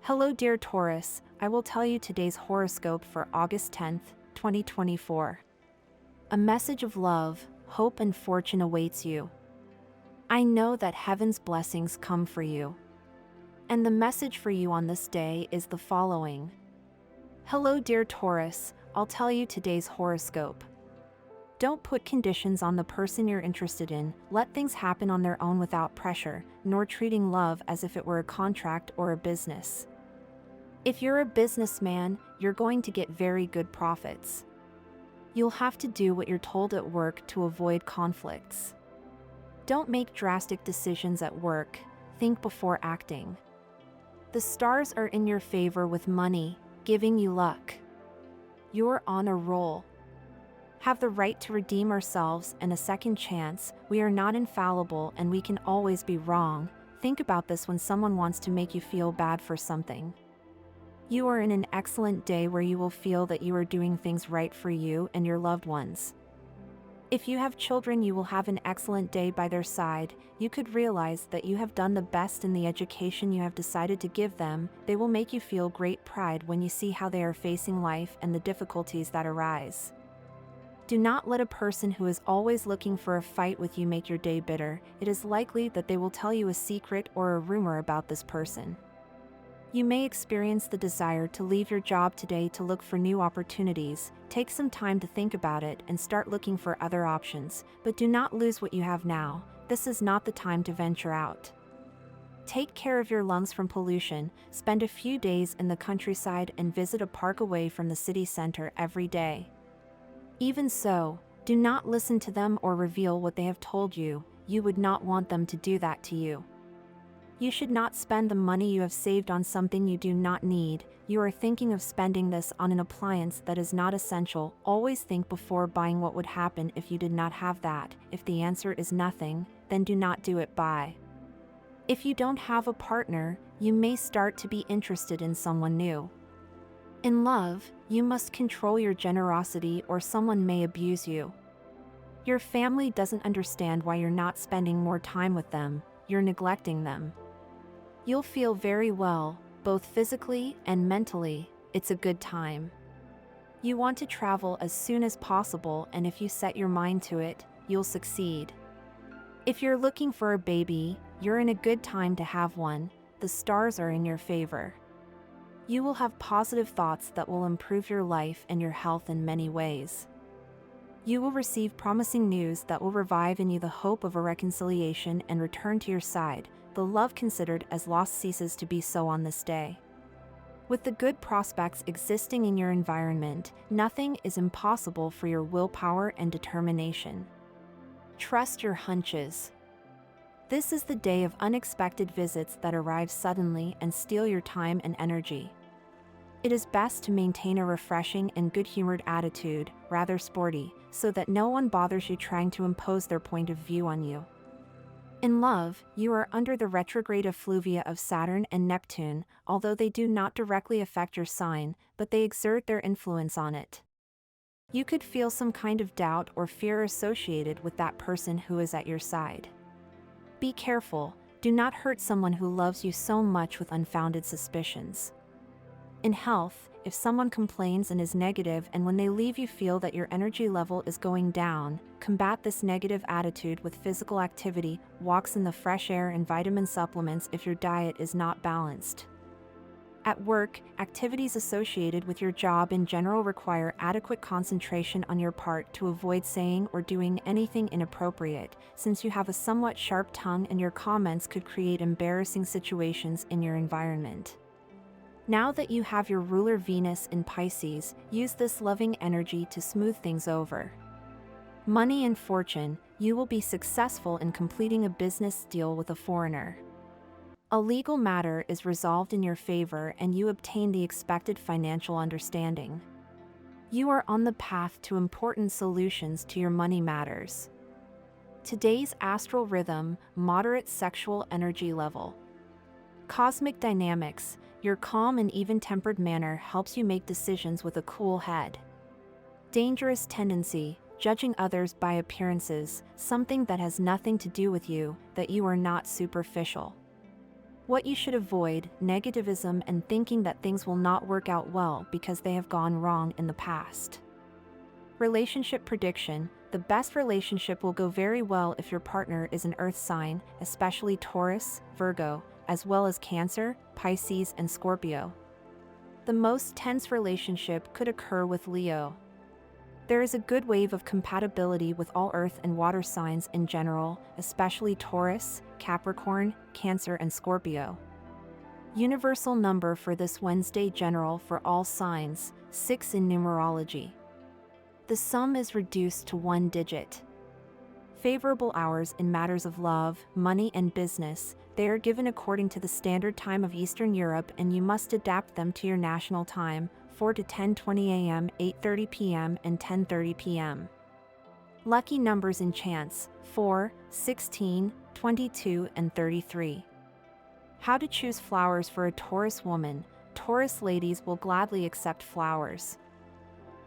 Hello dear Taurus, I will tell you today's horoscope for August 10th, 2024. A message of love, hope and fortune awaits you. I know that heaven's blessings come for you. And the message for you on this day is the following. Hello dear Taurus, I'll tell you today's horoscope. Don't put conditions on the person you're interested in, let things happen on their own without pressure, nor treating love as if it were a contract or a business. If you're a businessman, you're going to get very good profits. You'll have to do what you're told at work to avoid conflicts. Don't make drastic decisions at work, think before acting. The stars are in your favor with money, giving you luck. You're on a roll. Have the right to redeem ourselves and a second chance. We are not infallible and we can always be wrong. Think about this when someone wants to make you feel bad for something. You are in an excellent day where you will feel that you are doing things right for you and your loved ones. If you have children, you will have an excellent day by their side. You could realize that you have done the best in the education you have decided to give them. They will make you feel great pride when you see how they are facing life and the difficulties that arise. Do not let a person who is always looking for a fight with you make your day bitter. It is likely that they will tell you a secret or a rumor about this person. You may experience the desire to leave your job today to look for new opportunities. Take some time to think about it and start looking for other options, but do not lose what you have now. This is not the time to venture out. Take care of your lungs from pollution. Spend a few days in the countryside and visit a park away from the city center every day. Even so, do not listen to them or reveal what they have told you. You would not want them to do that to you. You should not spend the money you have saved on something you do not need. You are thinking of spending this on an appliance that is not essential. Always think before buying what would happen if you did not have that. If the answer is nothing, then do not do it. Buy. If you don't have a partner, you may start to be interested in someone new. In love, you must control your generosity or someone may abuse you. Your family doesn't understand why you're not spending more time with them. You're neglecting them. You'll feel very well, both physically and mentally. It's a good time. You want to travel as soon as possible, and if you set your mind to it, you'll succeed. If you're looking for a baby, you're in a good time to have one. The stars are in your favor. You will have positive thoughts that will improve your life and your health in many ways. You will receive promising news that will revive in you the hope of a reconciliation and return to your side. The love considered as lost ceases to be so on this day. With the good prospects existing in your environment, nothing is impossible for your willpower and determination. Trust your hunches. This is the day of unexpected visits that arrive suddenly and steal your time and energy. It is best to maintain a refreshing and good-humored attitude, rather sporty, so that no one bothers you trying to impose their point of view on you. In love, you are under the retrograde effluvia of Saturn and Neptune, although they do not directly affect your sign, but they exert their influence on it. You could feel some kind of doubt or fear associated with that person who is at your side. Be careful, do not hurt someone who loves you so much with unfounded suspicions. In health, if someone complains and is negative and when they leave you feel that your energy level is going down, combat this negative attitude with physical activity, walks in the fresh air and vitamin supplements if your diet is not balanced. At work, activities associated with your job in general require adequate concentration on your part to avoid saying or doing anything inappropriate, since you have a somewhat sharp tongue and your comments could create embarrassing situations in your environment. Now that you have your ruler Venus in Pisces, use this loving energy to smooth things over. Money and fortune, you will be successful in completing a business deal with a foreigner. A legal matter is resolved in your favor and you obtain the expected financial understanding. You are on the path to important solutions to your money matters. Today's astral rhythm, moderate sexual energy level. Cosmic dynamics, your calm and even-tempered manner helps you make decisions with a cool head. Dangerous tendency, judging others by appearances, something that has nothing to do with you, that you are not superficial. What you should avoid: negativism and thinking that things will not work out well because they have gone wrong in the past. Relationship prediction: the best relationship will go very well if your partner is an earth sign, especially Taurus, Virgo, as well as Cancer, Pisces, and Scorpio. The most tense relationship could occur with Leo. There is a good wave of compatibility with all earth and water signs in general, especially Taurus, Capricorn, Cancer, and Scorpio. Universal number for this Wednesday: general for all signs, 6 in numerology. The sum is reduced to 1 digit. Favorable hours in matters of love, money, and business: they are given according to the standard time of Eastern Europe and you must adapt them to your national time, 4 to 10:20 a.m., 8:30 p.m., and 10:30 p.m. Lucky numbers in chance: 4, 16, 22, and 33. How to choose flowers for a Taurus woman: Taurus ladies will gladly accept flowers.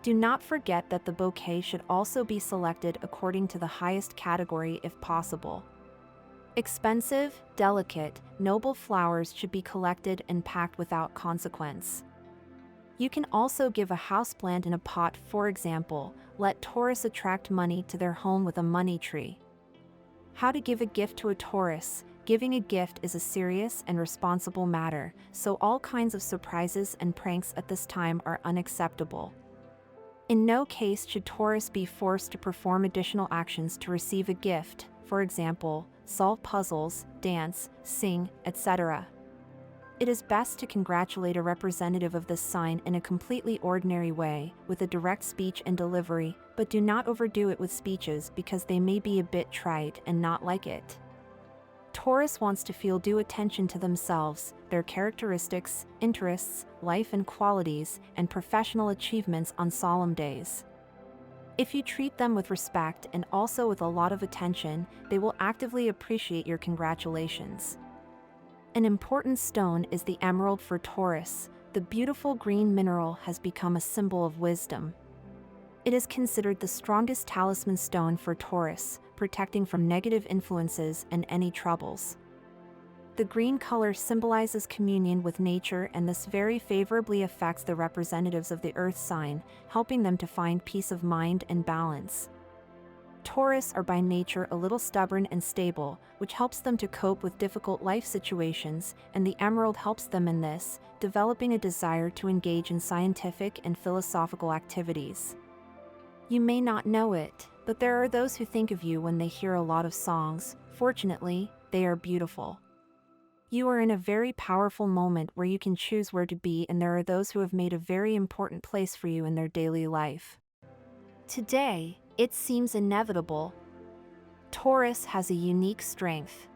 Do not forget that the bouquet should also be selected according to the highest category if possible. Expensive, delicate, noble flowers should be collected and packed without consequence. You can also give a houseplant in a pot, for example. Let Taurus attract money to their home with a money tree. How to give a gift to a Taurus: giving a gift is a serious and responsible matter, so all kinds of surprises and pranks at this time are unacceptable. In no case should Taurus be forced to perform additional actions to receive a gift, for example, solve puzzles, dance, sing, etc. It is best to congratulate a representative of this sign in a completely ordinary way, with a direct speech and delivery, but do not overdo it with speeches because they may be a bit trite and not like it. Taurus wants to feel due attention to themselves, their characteristics, interests, life and qualities, and professional achievements on solemn days. If you treat them with respect and also with a lot of attention, they will actively appreciate your congratulations. An important stone is the emerald for Taurus. The beautiful green mineral has become a symbol of wisdom. It is considered the strongest talisman stone for Taurus, protecting from negative influences and any troubles. The green color symbolizes communion with nature, and this very favorably affects the representatives of the earth sign, helping them to find peace of mind and balance. Taurus are by nature a little stubborn and stable, which helps them to cope with difficult life situations, and the emerald helps them in this, developing a desire to engage in scientific and philosophical activities. You may not know it, but there are those who think of you when they hear a lot of songs. Fortunately, they are beautiful. You are in a very powerful moment where you can choose where to be, and there are those who have made a very important place for you in their daily life. Today, it seems inevitable. Taurus has a unique strength.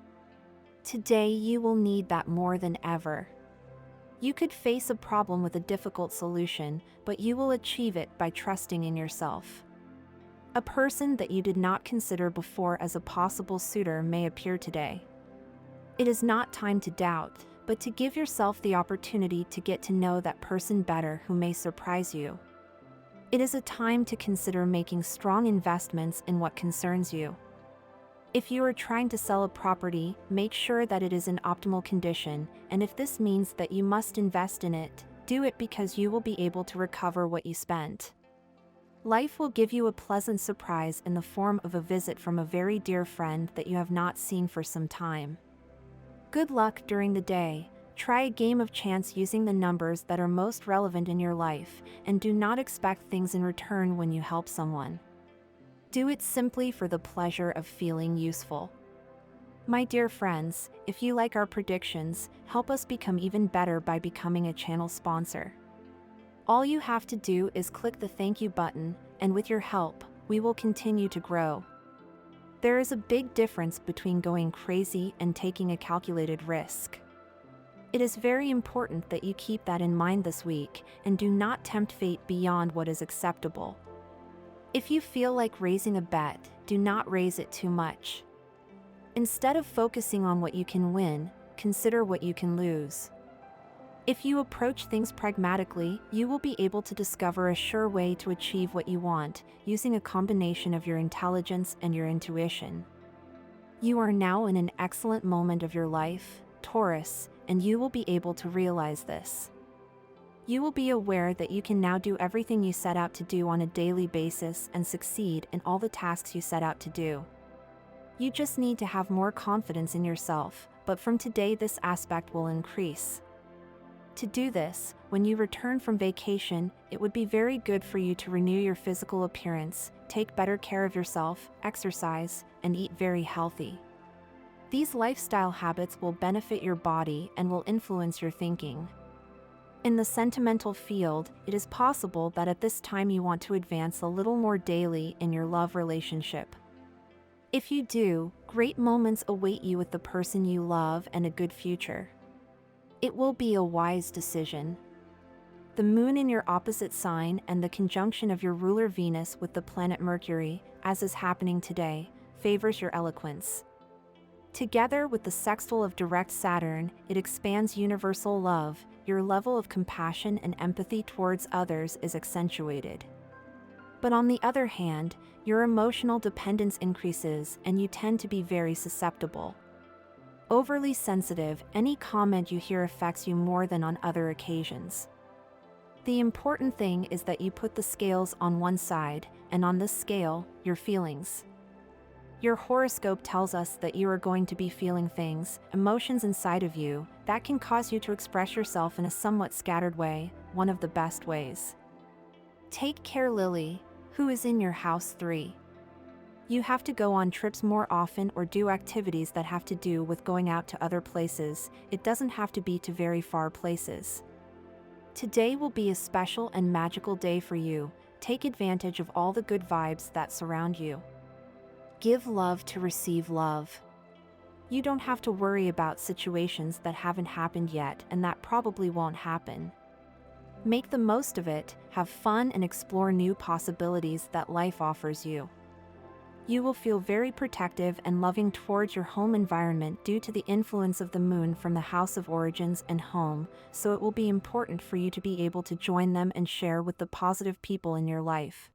Today you will need that more than ever. You could face a problem with a difficult solution, but you will achieve it by trusting in yourself. A person that you did not consider before as a possible suitor may appear today. It is not time to doubt, but to give yourself the opportunity to get to know that person better who may surprise you. It is a time to consider making strong investments in what concerns you. If you are trying to sell a property, make sure that it is in optimal condition, and if this means that you must invest in it, do it because you will be able to recover what you spent. Life will give you a pleasant surprise in the form of a visit from a very dear friend that you have not seen for some time. Good luck during the day. Try a game of chance using the numbers that are most relevant in your life, and do not expect things in return when you help someone. Do it simply for the pleasure of feeling useful. My dear friends, if you like our predictions, help us become even better by becoming a channel sponsor. All you have to do is click the thank you button, and with your help, we will continue to grow. There is a big difference between going crazy and taking a calculated risk. It is very important that you keep that in mind this week, and do not tempt fate beyond what is acceptable. If you feel like raising a bet, do not raise it too much. Instead of focusing on what you can win, consider what you can lose. If you approach things pragmatically, you will be able to discover a sure way to achieve what you want, using a combination of your intelligence and your intuition. You are now in an excellent moment of your life, Taurus, and you will be able to realize this. You will be aware that you can now do everything you set out to do on a daily basis and succeed in all the tasks you set out to do. You just need to have more confidence in yourself, but from today this aspect will increase. To do this, when you return from vacation, it would be very good for you to renew your physical appearance, take better care of yourself, exercise, and eat very healthy. These lifestyle habits will benefit your body and will influence your thinking. In the sentimental field, it is possible that at this time you want to advance a little more daily in your love relationship. If you do, great moments await you with the person you love and a good future. It will be a wise decision. The moon in your opposite sign and the conjunction of your ruler Venus with the planet Mercury, as is happening today, favors your eloquence. Together with the sextile of direct Saturn, it expands universal love. Your level of compassion and empathy towards others is accentuated. But on the other hand, your emotional dependence increases and you tend to be very susceptible. Overly sensitive, any comment you hear affects you more than on other occasions. The important thing is that you put the scales on one side, and on this scale, your feelings. Your horoscope tells us that you are going to be feeling things, emotions inside of you, that can cause you to express yourself in a somewhat scattered way, one of the best ways. Take care, Lily, who is in your house 3. You have to go on trips more often or do activities that have to do with going out to other places. It doesn't have to be to very far places. Today will be a special and magical day for you. Take advantage of all the good vibes that surround you. Give love to receive love. You don't have to worry about situations that haven't happened yet and that probably won't happen. Make the most of it, have fun and explore new possibilities that life offers you. You will feel very protective and loving towards your home environment due to the influence of the moon from the house of origins and home, so it will be important for you to be able to join them and share with the positive people in your life.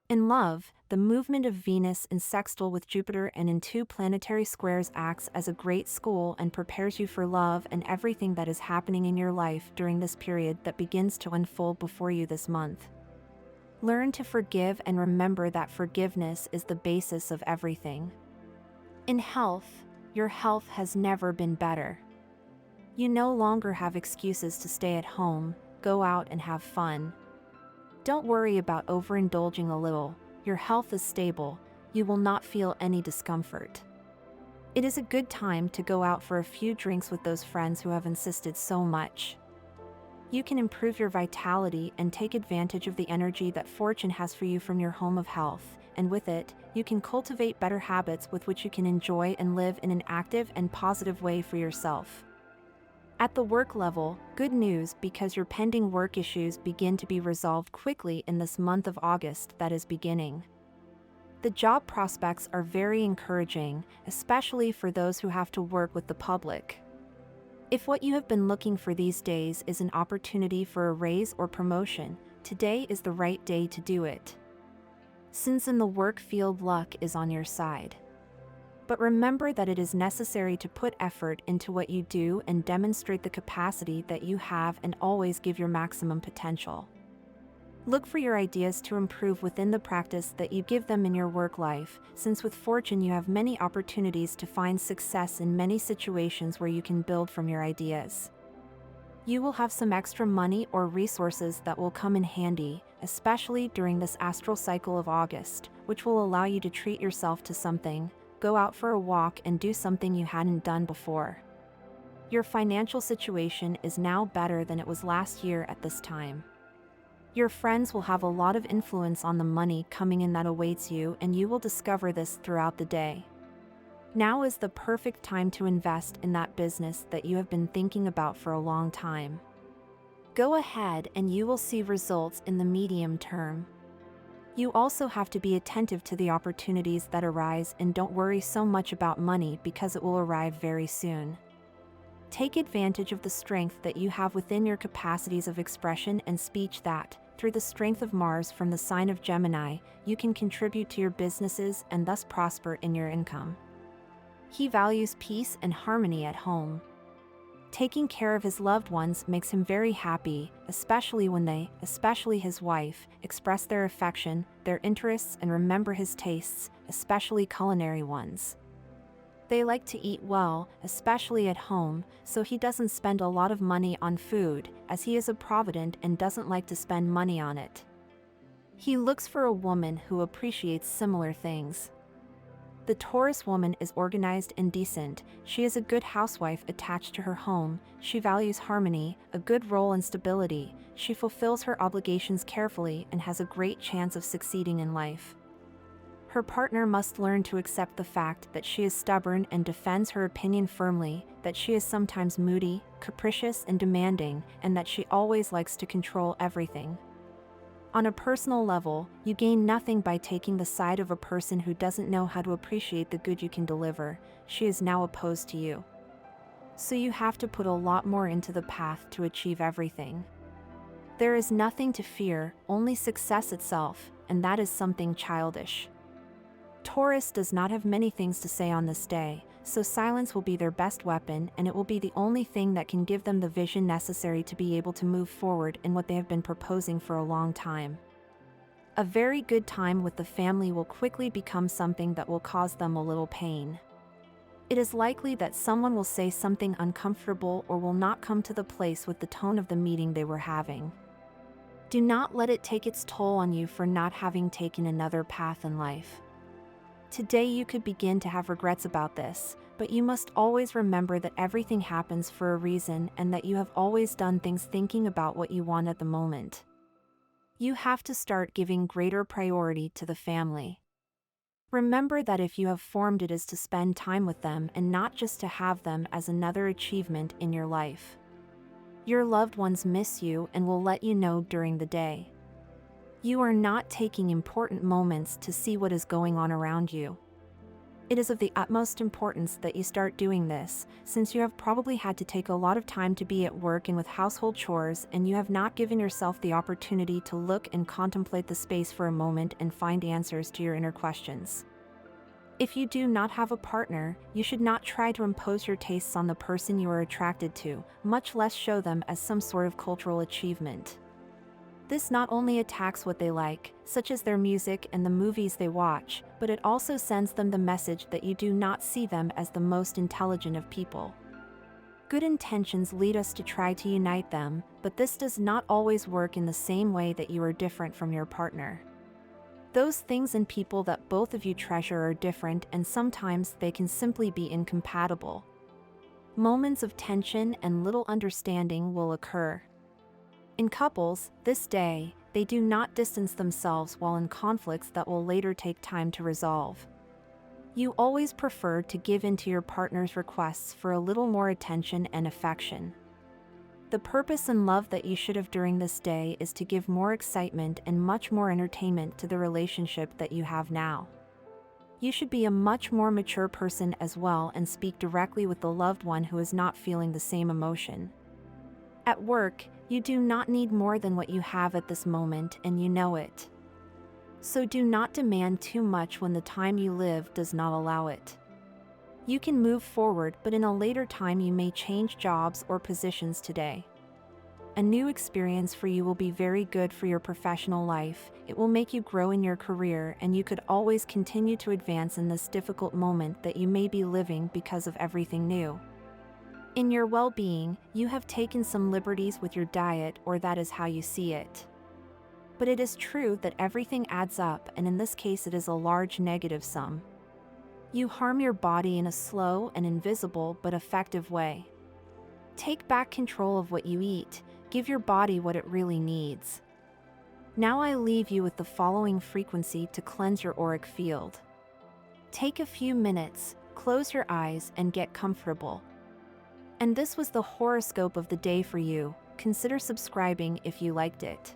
In love, the movement of Venus in sextile with Jupiter and in 2 planetary squares acts as a great school and prepares you for love and everything that is happening in your life during this period that begins to unfold before you this month. Learn to forgive and remember that forgiveness is the basis of everything. In health, your health has never been better. You no longer have excuses to stay at home, go out and have fun. Don't worry about overindulging a little. Your health is stable, you will not feel any discomfort. It is a good time to go out for a few drinks with those friends who have insisted so much. You can improve your vitality and take advantage of the energy that fortune has for you from your home of health, and with it, you can cultivate better habits with which you can enjoy and live in an active and positive way for yourself. At the work level, good news because your pending work issues begin to be resolved quickly in this month of August that is beginning. The job prospects are very encouraging, especially for those who have to work with the public. If what you have been looking for these days is an opportunity for a raise or promotion, today is the right day to do it. Since in the work field luck is on your side. But remember that it is necessary to put effort into what you do and demonstrate the capacity that you have and always give your maximum potential. Look for your ideas to improve within the practice that you give them in your work life, since with fortune you have many opportunities to find success in many situations where you can build from your ideas. You will have some extra money or resources that will come in handy, especially during this astral cycle of August, which will allow you to treat yourself to something, go out for a walk and do something you hadn't done before. Your financial situation is now better than it was last year at this time. Your friends will have a lot of influence on the money coming in that awaits you, and you will discover this throughout the day. Now is the perfect time to invest in that business that you have been thinking about for a long time. Go ahead and you will see results in the medium term. You also have to be attentive to the opportunities that arise and don't worry so much about money because it will arrive very soon. Take advantage of the strength that you have within your capacities of expression and speech that, through the strength of Mars from the sign of Gemini, you can contribute to your businesses and thus prosper in your income. He values peace and harmony at home. Taking care of his loved ones makes him very happy, especially when they, especially his wife, express their affection, their interests, and remember his tastes, especially culinary ones. They like to eat well, especially at home, so he doesn't spend a lot of money on food, as he is a provident and doesn't like to spend money on it. He looks for a woman who appreciates similar things. The Taurus woman is organized and decent. She is a good housewife attached to her home. She values harmony, a good role and stability. She fulfills her obligations carefully and has a great chance of succeeding in life. Her partner must learn to accept the fact that she is stubborn and defends her opinion firmly, that she is sometimes moody, capricious and demanding, and that she always likes to control everything. On a personal level, you gain nothing by taking the side of a person who doesn't know how to appreciate the good you can deliver. She is now opposed to you. So you have to put a lot more into the path to achieve everything. There is nothing to fear, only success itself, and that is something childish. Taurus does not have many things to say on this day, so silence will be their best weapon, and it will be the only thing that can give them the vision necessary to be able to move forward in what they have been proposing for a long time. A very good time with the family will quickly become something that will cause them a little pain. It is likely that someone will say something uncomfortable or will not come to the place with the tone of the meeting they were having. Do not let it take its toll on you for not having taken another path in life. Today you could begin to have regrets about this, but you must always remember that everything happens for a reason and that you have always done things thinking about what you want at the moment. You have to start giving greater priority to the family. Remember that if you have formed it is to spend time with them and not just to have them as another achievement in your life. Your loved ones miss you and will let you know during the day. You are not taking important moments to see what is going on around you. It is of the utmost importance that you start doing this, since you have probably had to take a lot of time to be at work and with household chores, and you have not given yourself the opportunity to look and contemplate the space for a moment and find answers to your inner questions. If you do not have a partner, you should not try to impose your tastes on the person you are attracted to, much less show them as some sort of cultural achievement. This not only attacks what they like, such as their music and the movies they watch, but it also sends them the message that you do not see them as the most intelligent of people. Good intentions lead us to try to unite them, but this does not always work in the same way that you are different from your partner. Those things and people that both of you treasure are different, and sometimes they can simply be incompatible. Moments of tension and little understanding will occur. In couples, this day, they do not distance themselves while in conflicts that will later take time to resolve. You always prefer to give in to your partner's requests for a little more attention and affection. The purpose and love that you should have during this day is to give more excitement and much more entertainment to the relationship that you have now. You should be a much more mature person as well and speak directly with the loved one who is not feeling the same emotion. At work, you do not need more than what you have at this moment, and you know it. So do not demand too much when the time you live does not allow it. You can move forward, but in a later time you may change jobs or positions today. A new experience for you will be very good for your professional life. It will make you grow in your career, and you could always continue to advance in this difficult moment that you may be living because of everything new. In your well-being, you have taken some liberties with your diet, or that is how you see it. But it is true that everything adds up, and in this case it is a large negative sum. You harm your body in a slow and invisible but effective way. Take back control of what you eat. Give your body what it really needs. Now I leave you with the following frequency to cleanse your auric field. Take a few minutes, close your eyes, and get comfortable. And this was the horoscope of the day for you. Consider subscribing if you liked it.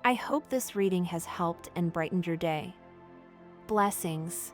I hope this reading has helped and brightened your day. Blessings.